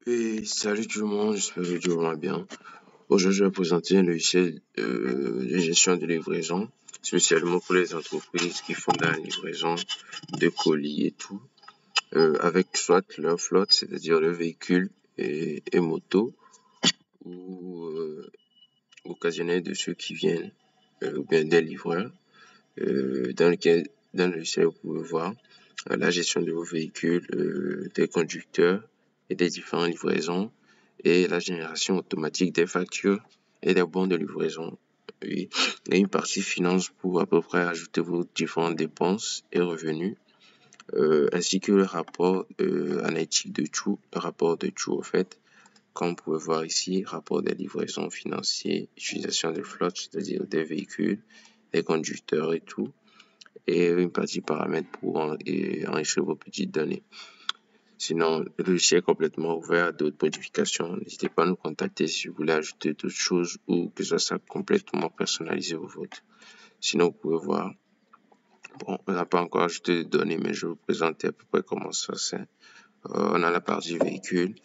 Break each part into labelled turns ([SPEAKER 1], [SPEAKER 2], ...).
[SPEAKER 1] Et salut tout le monde, j'espère que tout va bien. Aujourd'hui, je vais présenter un logiciel de gestion de livraison, spécialement pour les entreprises qui font de la livraison de colis et tout, avec soit leur flotte, c'est-à-dire le véhicule et moto, ou occasionnel de ceux qui viennent, ou bien des livreurs, dans le logiciel, vous pouvez voir la gestion de vos véhicules, des conducteurs et des différentes livraisons et la génération automatique des factures et des bons de livraison. Oui. Et une partie finance pour à peu près ajouter vos différentes dépenses et revenus, ainsi que le rapport analytique de tout, le rapport de tout au fait. Comme vous pouvez voir ici, rapport des livraisons financières, utilisation de flotte, c'est-à-dire des véhicules, des conducteurs et tout, et une partie paramètres pour enregistrer vos petites données. Sinon, le logiciel est complètement ouvert à d'autres modifications. N'hésitez pas à nous contacter si vous voulez ajouter d'autres choses ou que ça soit complètement personnalisé au vôtre. Sinon, vous pouvez voir, bon, on n'a pas encore ajouté de données, mais je vais vous présenter à peu près comment ça c'est. On a la partie véhicule,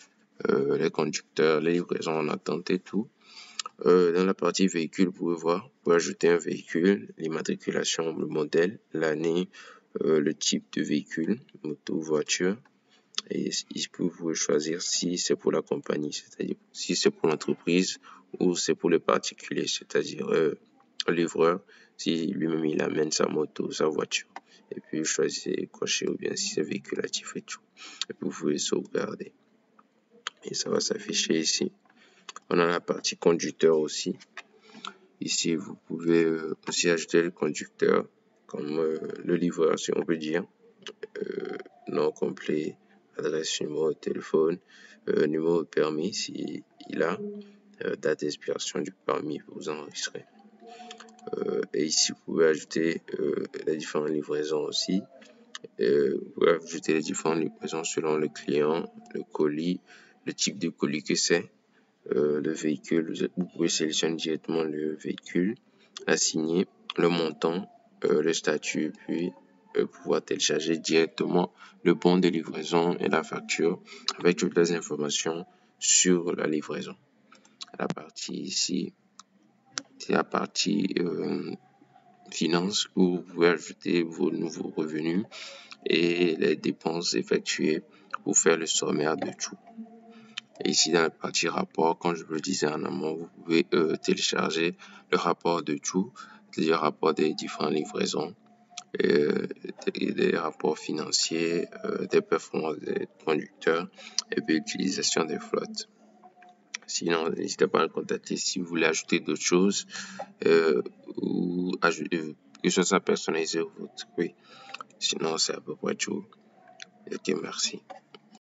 [SPEAKER 1] les conducteurs, les livraisons en attente et tout. Dans la partie véhicule, vous pouvez voir, vous pouvez ajouter un véhicule, l'immatriculation, le modèle, l'année, le type de véhicule, moto, voiture. Et ici, vous pouvez choisir si c'est pour la compagnie, c'est-à-dire si c'est pour l'entreprise ou c'est pour le particulier, c'est-à-dire le livreur, si lui-même il amène sa moto, sa voiture. Et puis, choisissez cocher ou bien si c'est véhiculatif et tout. Et puis, vous pouvez sauvegarder. Et ça va s'afficher ici. On a la partie conducteur aussi. Ici, vous pouvez aussi ajouter le conducteur comme le livreur, si on peut dire. Nom complet, adresse, numéro de téléphone, numéro de permis s'il a, date d'expiration du permis, vous enregistrez. Et ici, vous pouvez ajouter les différentes livraisons aussi. Vous pouvez ajouter les différentes livraisons selon le client, le colis, le type de colis que c'est, le véhicule. Vous pouvez sélectionner directement le véhicule, assigner le montant, le statut, puis pouvoir télécharger directement le bon de livraison et la facture avec toutes les informations sur la livraison. La partie ici, c'est la partie finance où vous pouvez ajouter vos nouveaux revenus et les dépenses effectuées pour faire le sommaire de tout. Et ici, dans la partie rapport, comme je vous le disais en amont, vous pouvez télécharger le rapport de tout, c'est-à-dire le rapport des différentes livraisons, des rapports financiers, des performances des conducteurs et puis l'utilisation des flottes. Sinon, n'hésitez pas à me contacter si vous voulez ajouter d'autres choses ou ajouter, que ce soit personnalisé ou autre. Oui. Sinon, c'est à peu près tout. Ok, merci.